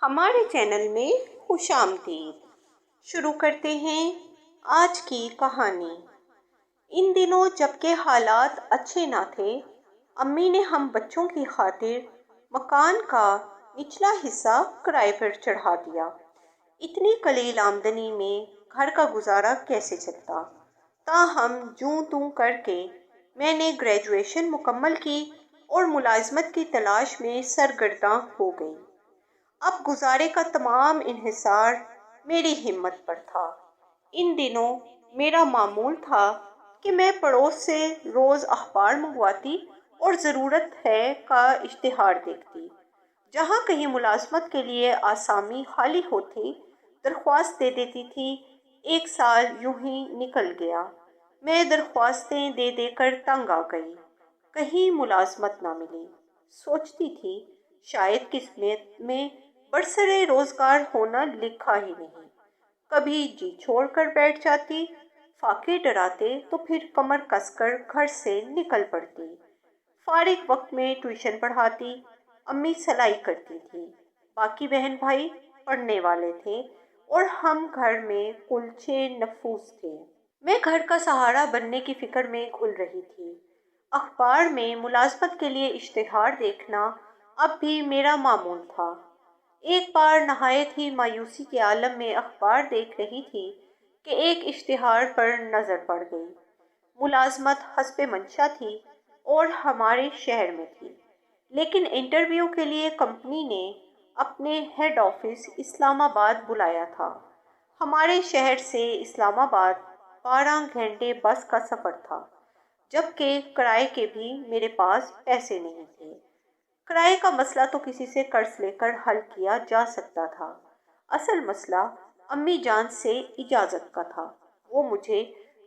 ہمارے چینل میں خوش آمدید۔ شروع کرتے ہیں آج کی کہانی۔ ان دنوں جبکہ حالات اچھے نہ تھے، امی نے ہم بچوں کی خاطر مکان کا نچلا حصہ کرائے پر چڑھا دیا۔ اتنی قلیل آمدنی میں گھر کا گزارا کیسے چلتا؟ تاہم جوں توں کر کے میں نے گریجویشن مکمل کی اور ملازمت کی تلاش میں سرگرداں ہو گئی۔ اب گزارے کا تمام انحصار میری ہمت پر تھا۔ ان دنوں میرا معمول تھا کہ میں پڑوس سے روز اخبار منگواتی اور ضرورت ہے کا اشتہار دیکھتی۔ جہاں کہیں ملازمت کے لیے آسامی خالی ہوتی، درخواست دے دیتی تھی۔ ایک سال یوں ہی نکل گیا۔ میں درخواستیں دے دے کر تنگ آ گئی۔ کہیں ملازمت نہ ملی۔ سوچتی تھی شاید قسمت میں برسرِ روزگار ہونا لکھا ہی نہیں۔ کبھی جی چھوڑ کر بیٹھ جاتی، فاقے ڈراتے تو پھر کمر کس کر گھر سے نکل پڑتی۔ فارغ وقت میں ٹیوشن پڑھاتی، امی سلائی کرتی تھی، باقی بہن بھائی پڑھنے والے تھے اور ہم گھر میں کل 6 نفوس تھے۔ میں گھر کا سہارا بننے کی فکر میں گھل رہی تھی۔ اخبار میں ملازمت کے لیے اشتہار دیکھنا اب بھی میرا معمول تھا۔ ایک بار نہایت ہی مایوسی کے عالم میں اخبار دیکھ رہی تھی کہ ایک اشتہار پر نظر پڑ گئی۔ ملازمت حسب منشا تھی اور ہمارے شہر میں تھی، لیکن انٹرویو کے لیے کمپنی نے اپنے ہیڈ آفس اسلام آباد بلایا تھا۔ ہمارے شہر سے اسلام آباد 12 گھنٹے بس کا سفر تھا، جبکہ کرائے کے بھی میرے پاس پیسے نہیں تھے۔ کرائے کا مسئلہ تو کسی سے قرض لے کر حل کیا جا سکتا تھا۔ اصل مسئلہ امی جان سے اجازت کا تھا۔ وہ مجھے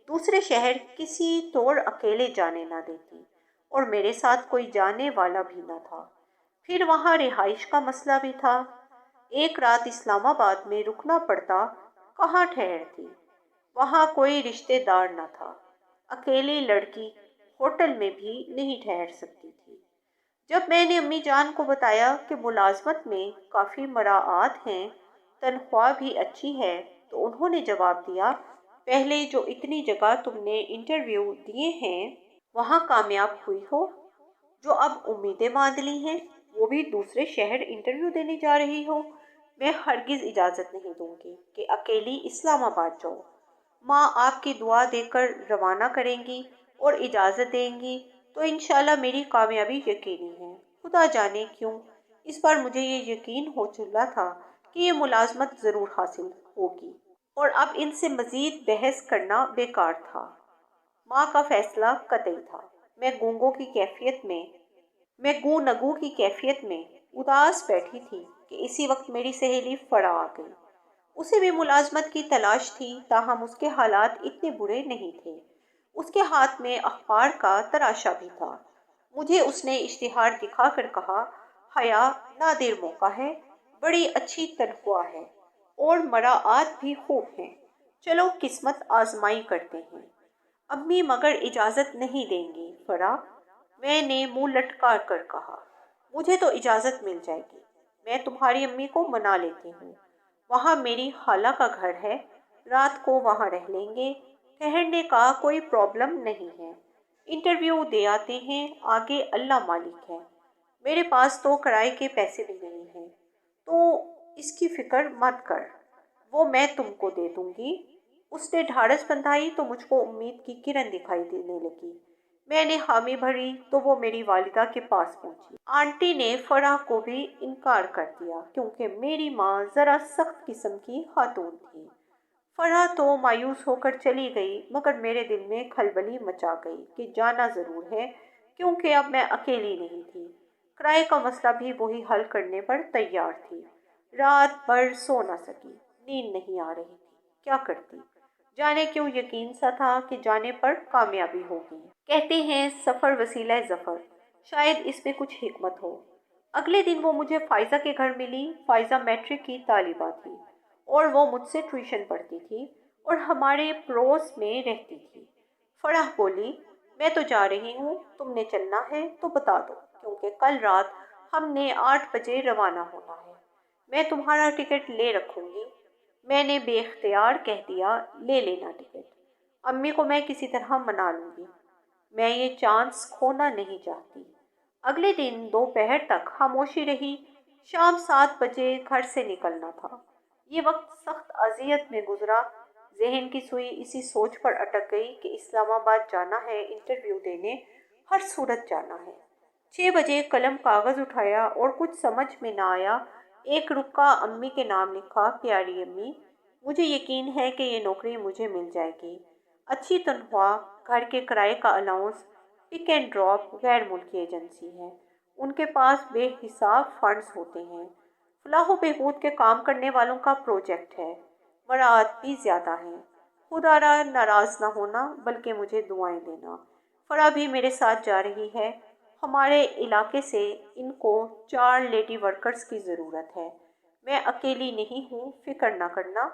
دوسرے شہر کسی طور اکیلے جانے نہ دیتی اور میرے ساتھ کوئی جانے والا بھی نہ تھا۔ پھر وہاں رہائش کا مسئلہ بھی تھا۔ ایک رات اسلام آباد میں رکنا پڑتا، کہاں ٹھہرتی؟ وہاں کوئی رشتہ دار نہ تھا۔ اکیلی لڑکی ہوٹل میں بھی نہیں ٹھہر سکتی تھی۔ جب میں نے امی جان کو بتایا کہ ملازمت میں کافی مراعات ہیں، تنخواہ بھی اچھی ہے، تو انہوں نے جواب دیا، پہلے جو اتنی جگہ تم نے انٹرویو دیے ہیں وہاں کامیاب ہوئی ہو؟ جو اب امیدیں باندھ لی ہیں وہ بھی دوسرے شہر انٹرویو دینے جا رہی ہو؟ میں ہرگز اجازت نہیں دوں گی کہ اکیلی اسلام آباد جاؤ۔ ماں آپ کی دعا دے کر روانہ کریں گی اور اجازت دیں گی تو انشاءاللہ میری کامیابی یقینی ہے۔ خدا جانے کیوں اس بار مجھے یہ یقین ہو چلا تھا کہ یہ ملازمت ضرور حاصل ہوگی اور اب ان سے مزید بحث کرنا بیکار تھا۔ ماں کا فیصلہ قطعی تھا۔ میں گو نگو کی کیفیت میں اداس بیٹھی تھی کہ اسی وقت میری سہیلی فرح آ گئی۔ اسے بھی ملازمت کی تلاش تھی، تاہم اس کے حالات اتنے برے نہیں تھے۔ اس کے ہاتھ میں اخبار کا تراشا بھی تھا۔ مجھے اس نے اشتہار دکھا کر کہا، حیا نادر موقع ہے، بڑی اچھی تنخواہ ہے اور مراعات بھی خوب ہیں، چلو قسمت آزمائی کرتے ہیں۔ امی مگر اجازت نہیں دیں گی فرح؟ میں نے منہ لٹکا کر کہا، مجھے تو اجازت مل جائے گی، میں تمہاری امی کو منا لیتی ہوں، وہاں میری خالہ کا گھر ہے، رات کو وہاں رہ لیں گے، ٹھہرنے کا کوئی پرابلم نہیں ہے، انٹرویو دے آتے ہیں، آگے اللہ مالک ہے، میرے پاس تو کرائے کے پیسے بھی نہیں ہیں، تو اس کی فکر مت کر، وہ میں تم کو دے دوں گی۔ اس نے ڈھارس بندھائی تو مجھ کو امید کی کرن دکھائی دینے لگی۔ میں نے حامی بھری تو وہ میری والدہ کے پاس پہنچی۔ آنٹی نے فرح کو بھی انکار کر دیا کیونکہ میری ماں ذرا سخت قسم کی خاتون تھی۔ فرح تو مایوس ہو کر چلی گئی، مگر میرے دل میں کھلبلی مچا گئی کہ جانا ضرور ہے، کیونکہ اب میں اکیلی نہیں تھی۔ کرائے کا مسئلہ بھی وہی حل کرنے پر تیار تھی۔ رات بھر سو نہ سکی، نیند نہیں آ رہی تھی، کیا کرتی؟ جانے کیوں یقین سا تھا کہ جانے پر کامیابی ہوگی۔ کہتے ہیں سفر وسیلہ ظفر، شاید اس میں کچھ حکمت ہو۔ اگلے دن وہ مجھے فائزہ کے گھر ملی۔ فائزہ میٹرک کی طالبہ تھی اور وہ مجھ سے ٹیوشن پڑھتی تھی اور ہمارے پڑوس میں رہتی تھی۔ فرح بولی، میں تو جا رہی ہوں، تم نے چلنا ہے تو بتا دو، کیونکہ کل رات ہم نے 8 بجے روانہ ہونا ہے۔ میں تمہارا ٹکٹ لے رکھوں گی۔ میں نے بے اختیار کہہ دیا، لے لینا ٹکٹ، امی کو میں کسی طرح منا لوں گی، میں یہ چانس کھونا نہیں چاہتی۔ اگلے دن دوپہر تک خاموشی رہی۔ شام 7 بجے گھر سے نکلنا تھا۔ یہ وقت سخت اذیت میں گزرا۔ ذہن کی سوئی اسی سوچ پر اٹک گئی کہ اسلام آباد جانا ہے، انٹرویو دینے، ہر صورت جانا ہے۔ 6 بجے قلم کاغذ اٹھایا اور کچھ سمجھ میں نہ آیا، ایک رکا امی کے نام لکھا، پیاری امی، مجھے یقین ہے کہ یہ نوکری مجھے مل جائے گی، اچھی تنخواہ، گھر کے کرائے کا الاؤنس، پک اینڈ ڈراپ، غیر ملکی ایجنسی ہے، ان کے پاس بے حساب فنڈز ہوتے ہیں، فلاح و بہبود کے کام کرنے والوں کا پروجیکٹ ہے، مراعات بھی زیادہ ہیں، خدا را ناراض نہ ہونا بلکہ مجھے دعائیں دینا۔ فرا بھی میرے ساتھ جا رہی ہے۔ ہمارے علاقے سے ان کو 4 لیڈی ورکرز کی ضرورت ہے۔ میں اکیلی نہیں ہوں، فکر نہ کرنا،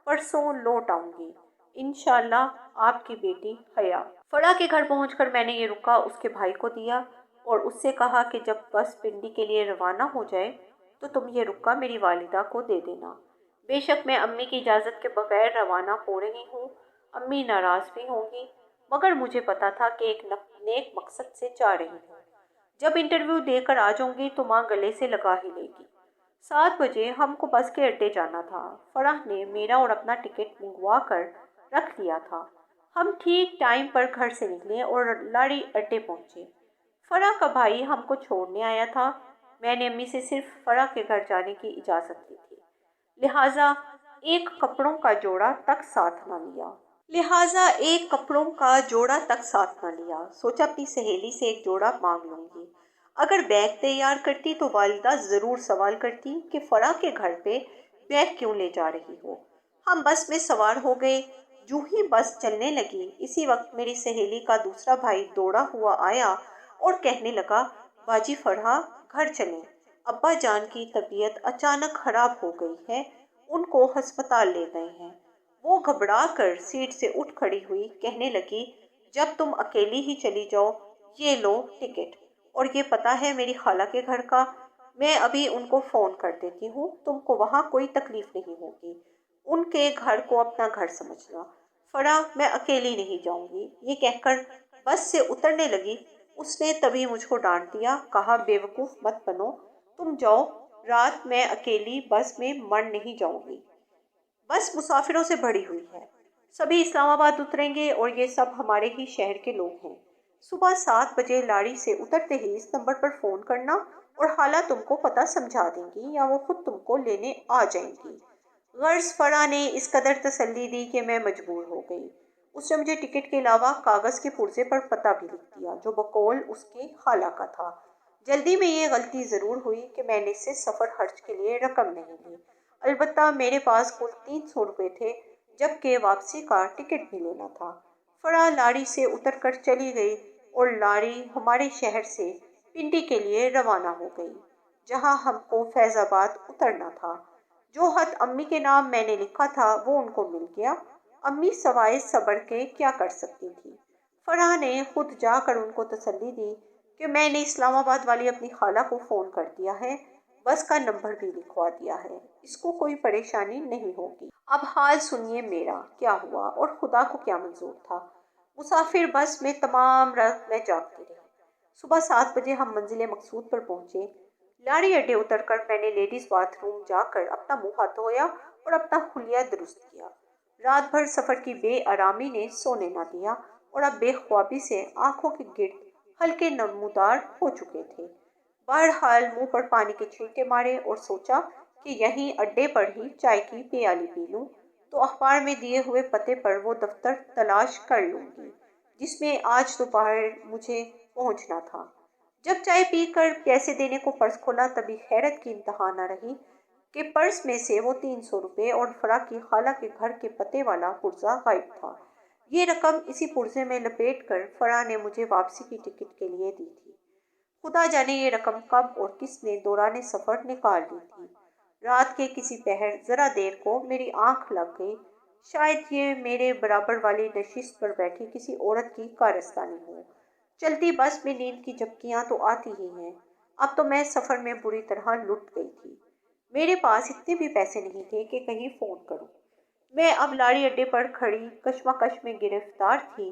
پرسوں لوٹ آؤں گی، انشاءاللہ، آپ کی بیٹی حیا۔ فرا کے گھر پہنچ کر میں نے یہ رکا اس کے بھائی کو دیا اور اس سے کہا کہ جب بس پنڈی کے لیے روانہ ہو جائے تو تم یہ رکا میری والدہ کو دے دینا۔ بے شک میں امی کی اجازت کے بغیر روانہ ہو رہی ہوں، امی ناراض بھی ہوں گی، مگر مجھے پتا تھا کہ ایک نیک مقصد سے جا رہی ہوں۔ جب انٹرویو دے کر آ جاؤں گی تو ماں گلے سے لگا ہی لے گی۔ 7 بجے ہم کو بس کے اڈے جانا تھا۔ فرح نے میرا اور اپنا ٹکٹ منگوا کر رکھ لیا تھا۔ ہم ٹھیک ٹائم پر گھر سے نکلے اور لاڑی اڈے پہنچے۔ فرح کا بھائی ہم کو چھوڑنے آیا تھا۔ میں نے امی سے صرف فرح کے گھر جانے کی اجازت لی تھی، لہٰذا ایک کپڑوں کا جوڑا تک ساتھ نہ لیا۔ سوچا اپنی سہیلی سے ایک جوڑا مانگ لوں گی۔ اگر بیگ تیار کرتی تو والدہ ضرور سوال کرتی کہ فرح کے گھر پہ بیگ کیوں لے جا رہی ہو۔ ہم بس میں سوار ہو گئے۔ جو ہی بس چلنے لگی اسی وقت میری سہیلی کا دوسرا بھائی دوڑا ہوا آیا اور کہنے لگا، باجی فرح، گھر چلیں، ابا جان کی طبیعت اچانک خراب ہو گئی ہے، ان کو ہسپتال لے گئے ہیں۔ وہ گھبرا کر سیٹ سے اٹھ کھڑی ہوئی، کہنے لگی، جب تم اکیلی ہی چلی جاؤ، یہ لو ٹکٹ، اور یہ پتہ ہے میری خالہ کے گھر کا، میں ابھی ان کو فون کر دیتی ہوں، تم کو وہاں کوئی تکلیف نہیں ہوگی، ان کے گھر کو اپنا گھر سمجھنا۔ فرح، میں اکیلی نہیں جاؤں گی، یہ کہہ کر بس سے اترنے لگی۔ اس نے تبھی مجھ کو ڈانٹ دیا، کہا، بے وقوف مت بنو، تم جاؤ، رات میں اکیلی بس میں مر نہیں جاؤں گی، بس مسافروں سے بھری ہوئی ہے، سبھی اسلام آباد اتریں گے اور یہ سب ہمارے ہی شہر کے لوگ ہیں۔ صبح 7 بجے لاڑی سے اترتے ہی اس نمبر پر فون کرنا اور خالہ تم کو پتہ سمجھا دیں گی یا وہ خود تم کو لینے آ جائیں گی۔ غرض فرح نے اس قدر تسلی دی کہ میں مجبور ہو گئی۔ اس نے مجھے ٹکٹ کے علاوہ کاغذ کے پرزے پر پتہ بھی لکھ دیا جو بقول اس کی خالہ کا تھا۔ جلدی میں یہ غلطی ضرور ہوئی کہ میں نے اس سے سفر خرچ کے لیے رقم نہیں لی، البتہ میرے پاس کل 300 روپے تھے، جبکہ واپسی کا ٹکٹ بھی لینا تھا۔ فرح لاڑی سے اتر کر چلی گئی اور لاڑی ہمارے شہر سے پنڈی کے لیے روانہ ہو گئی، جہاں ہم کو فیض آباد اترنا تھا۔ جو خط امی کے نام میں نے لکھا تھا وہ ان کو مل گیا۔ امی سوائے صبر کے کیا کر سکتی تھی۔ فرح نے خود جا کر ان کو تسلی دی کہ میں نے اسلام آباد والی اپنی خالہ کو فون کر دیا ہے، بس کا نمبر بھی لکھوا دیا ہے، اس کو کوئی پریشانی نہیں ہوگی۔ اب حال سنیے میرا، کیا ہوا اور خدا کو کیا منظور تھا۔ مسافر بس میں تمام رات میں جاگتے رہے۔ صبح 7 بجے ہم منزل مقصود پر پہنچے۔ لاڑی اڈے اتر کر میں نے لیڈیز باتھ روم جا کر اپنا منہ ہاتھ دھویا اور اپنا حلیہ درست کیا۔ رات بھر سفر کی بے آرامی نے سونے نہ دیا اور اب بے خوابی سے آنکھوں کے گرد ہلکے نمودار ہو چکے تھے۔ بہرحال منہ پر پانی کے چھینٹے مارے اور سوچا کہ یہیں اڈے پر ہی چائے کی پیالی پی لوں تو اخبار میں دیے ہوئے پتے پر وہ دفتر تلاش کر لوں گی جس میں آج دوپہر مجھے پہنچنا تھا۔ جب چائے پی کر پیسے دینے کو پرس کھولا تبھی حیرت کی انتہا نہ رہی کہ پرس میں سے وہ 300 روپے اور فرح کی خالہ کے گھر کے پتے والا پرزہ غائب تھا۔ یہ رقم اسی پرزے میں لپیٹ کر فرح نے مجھے واپسی کی ٹکٹ کے لیے دی تھی۔ خدا جانے یہ رقم کب اور کس نے دوران سفر نکال لی تھی۔ رات کے کسی پہر ذرا دیر کو میری آنکھ لگ گئی، شاید یہ میرے برابر والی نشست پر بیٹھی کسی عورت کی کارستانی ہو۔ چلتی بس میں نیند کی جھپکیاں تو آتی ہی ہیں، اب تو میں سفر میں بری طرح لٹ گئی تھی۔ میرے پاس اتنے بھی پیسے نہیں تھے کہ کہیں فون کروں۔ میں اب لاڑی اڈے پر کھڑی کشمکش میں گرفتار تھی۔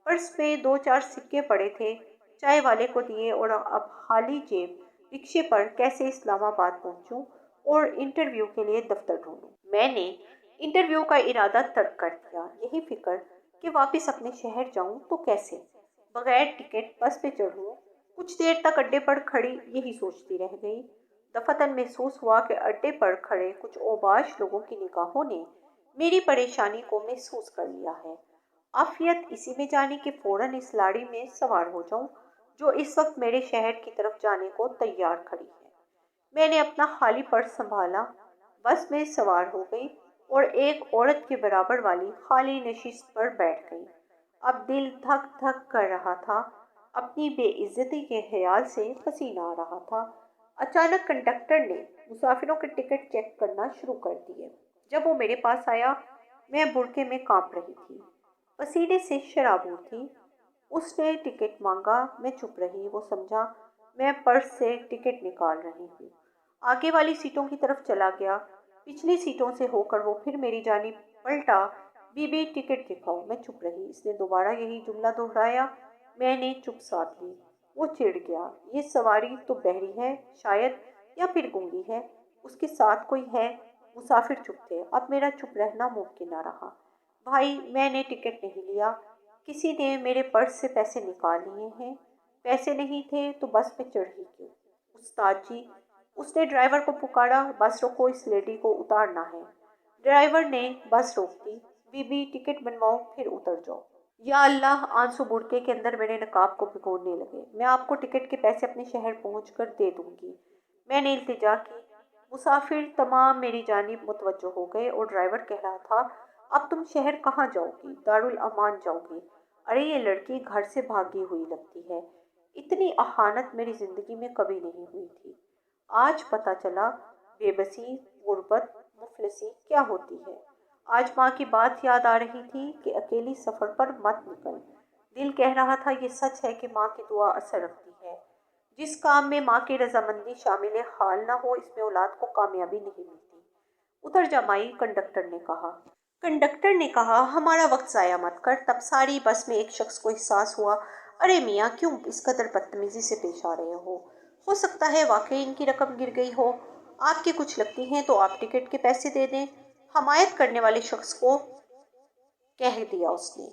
پرس میں 2-4 سکے پڑے تھے، چائے والے کو دیے اور اب خالی جیب رکشے پر کیسے اسلام آباد پہنچوں اور انٹرویو کے لیے دفتر ڈھونڈوں۔ میں نے انٹرویو کا ارادہ ترک کر دیا، یہی فکر کہ واپس اپنے شہر جاؤں تو کیسے، بغیر ٹکٹ بس پہ چڑھوں۔ کچھ دیر تک اڈے پر کھڑی یہی سوچتی رہ گئی۔ دفتن محسوس ہوا کہ اڈے پر کھڑے کچھ اوباش لوگوں کی نگاہوں نے میری پریشانی کو محسوس کر لیا ہے۔ عافیت اسی میں جانی کہ فوراً اس لاڑی میں سوار ہو جاؤں جو اس وقت میرے شہر کی طرف جانے کو تیار کھڑی ہے۔ میں نے اپنا خالی پرس سنبھالا، بس میں سوار ہو گئی اور ایک عورت کے برابر والی خالی نشست پر بیٹھ گئی۔ اب دل دھک دھک کر رہا تھا، اپنی بے عزتی کے خیال سے پسینہ آ رہا تھا۔ اچانک کنڈکٹر نے مسافروں کے ٹکٹ چیک کرنا شروع کر دیے۔ جب وہ میرے پاس آیا، میں برقعے میں کانپ رہی تھی، پسینے سے شرابور تھی۔ اس نے ٹکٹ مانگا، میں چپ رہی۔ وہ سمجھا میں پرس سے ٹکٹ نکال رہی ہوں۔ آگے والی سیٹوں کی طرف چلا گیا، پچھلی سیٹوں سے ہو کر وہ پھر میری جانب پلٹا۔ بی بی ٹکٹ دکھاؤ۔ میں چپ رہی۔ اس نے دوبارہ یہی جملہ دہرایا، میں نے چپ سادھ لی۔ وہ چڑ گیا، یہ سواری تو بہری ہے شاید، یا پھر گونگی ہے، اس کے ساتھ کوئی ہے۔ مسافر چپ تھے، اب میرا چپ رہنا ممکن نہ رہا۔ بھائی، میں نے ٹکٹ نہیں لیا، کسی نے میرے پرس سے پیسے نکال لیے ہیں۔ پیسے نہیں تھے تو بس میں چڑھی کیوں؟ استاد جی، اس نے ڈرائیور کو پکارا، بس روکو، اس لیڈی کو اتارنا ہے۔ ڈرائیور نے بس روک دی۔ بی بی ٹکٹ بنواؤ پھر اتر جاؤ۔ یا اللہ، آنسو برقعے کے اندر میرے نقاب کو بھگونے لگے۔ میں آپ کو ٹکٹ کے پیسے اپنے شہر پہنچ کر دے دوں گی، میں نے التجا کی۔ مسافر تمام میری جانب متوجہ ہو گئے اور ڈرائیور کہہ رہا تھا، اب تم شہر کہاں جاؤ گی؟ دارالامان جاؤ گی؟ ارے یہ لڑکی گھر سے بھاگی ہوئی لگتی ہے۔ اتنی اہانت میری زندگی میں کبھی نہیں ہوئی تھی۔ آج پتہ چلا بے بسی، غربت، مفلسی کیا ہوتی ہے۔ آج ماں کی بات یاد آ رہی تھی کہ اکیلی سفر پر مت نکل۔ دل کہہ رہا تھا یہ سچ ہے کہ ماں کی دعا اثر رکھتی ہے۔ جس کام میں ماں کی رضامندی شامل حال نہ ہو، اس میں اولاد کو کامیابی نہیں ملتی۔ اتر جا مائی، کنڈکٹر نے کہا۔ کنڈکٹر نے کہا، ہمارا وقت ضائع مت کر۔ تب ساری بس میں ایک شخص کو احساس ہوا، ارے میاں، کیوں اس قدر بدتمیزی سے پیش آ رہے ہو سکتا ہے واقعی ان کی رقم گر گئی ہو۔ آپ کی کچھ لگتی ہیں تو آپ ٹکٹ کے پیسے دے دیں۔ حمایت کرنے والے شخص کو کہہ دیا اس نے۔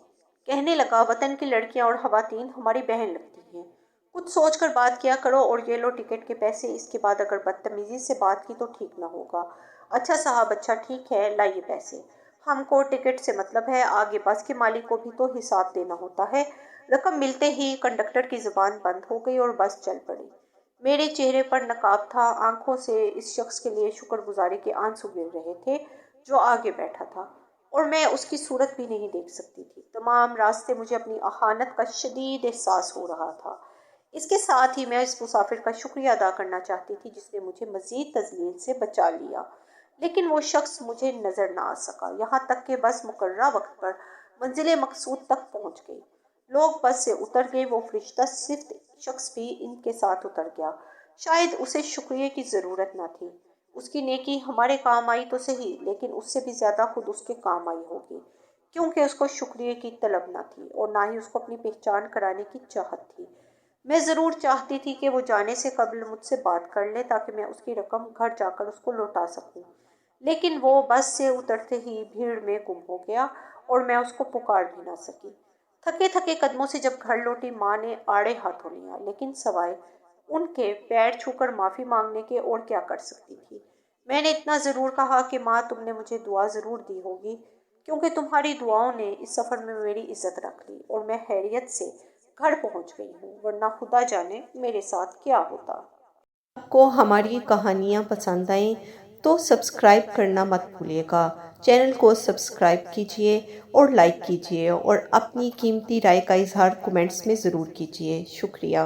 کہنے لگا، وطن کی لڑکیاں اور خواتین ہماری بہن لگتی ہیں، کچھ سوچ کر بات کیا کرو، اور یہ لو ٹکٹ کے پیسے۔ اس کے بعد اگر بدتمیزی سے بات کی تو ٹھیک نہ ہوگا۔ اچھا صاحب، اچھا ٹھیک ہے، لائیے پیسے، ہم کو ٹکٹ سے مطلب ہے، آگے بس کے مالک کو بھی تو حساب دینا ہوتا ہے۔ رقم ملتے ہی کنڈکٹر کی زبان بند ہو گئی اور بس چل پڑی۔ میرے چہرے پر نقاب تھا، آنکھوں سے اس شخص کے لیے شکر گزاری کے آنسو گر رہے تھے جو آگے بیٹھا تھا، اور میں اس کی صورت بھی نہیں دیکھ سکتی تھی۔ تمام راستے مجھے اپنی اہانت کا شدید احساس ہو رہا تھا۔ اس کے ساتھ ہی میں اس مسافر کا شکریہ ادا کرنا چاہتی تھی جس نے مجھے مزید تذلیل سے بچا لیا، لیکن وہ شخص مجھے نظر نہ آ سکا، یہاں تک کہ بس مقررہ وقت پر منزل مقصود تک پہنچ گئی۔ لوگ بس سے اتر گئے، وہ فرشتہ صفت شخص بھی ان کے ساتھ اتر گیا۔ شاید اسے شکریہ کی ضرورت نہ تھی، اس کی نیکی ہمارے کام آئی تو صحیح، لیکن اس سے بھی زیادہ خود اس کے کام آئی ہوگی، کیونکہ اس کو شکریہ کی طلب نہ تھی اور نہ ہی اس کو اپنی پہچان کرانے کی چاہت تھی۔ میں ضرور چاہتی تھی کہ وہ جانے سے قبل مجھ سے بات کر لے تاکہ میں اس کی رقم گھر جا کر اس کو لوٹا سکوں، لیکن وہ بس سے اترتے ہی بھیڑ میں گم ہو گیا اور میں اس کو پکار بھی نہ سکی۔ تھکے تھکے قدموں سے جب گھر لوٹی، ماں نے آڑے ہاتھوں لیا، لیکن سوائے ان کے پیر چھو کر معافی مانگنے کے اور کیا کر سکتی تھی۔ میں نے اتنا ضرور کہا کہ ماں، تم نے مجھے دعا ضرور دی ہوگی، کیونکہ تمہاری دعاؤں نے اس سفر میں میری عزت رکھ لی اور میں خیریت سے گھر پہنچ گئی ہوں، ورنہ خدا جانے میرے ساتھ کیا ہوتا۔ آپ کو ہماری کہانیاں پسند آئیں تو سبسکرائب کرنا مت بھولیے گا۔ چینل کو سبسکرائب کیجیے اور لائک کیجیے، اور اپنی قیمتی رائے کا اظہار کمنٹس میں ضرور کیجیے۔ شکریہ۔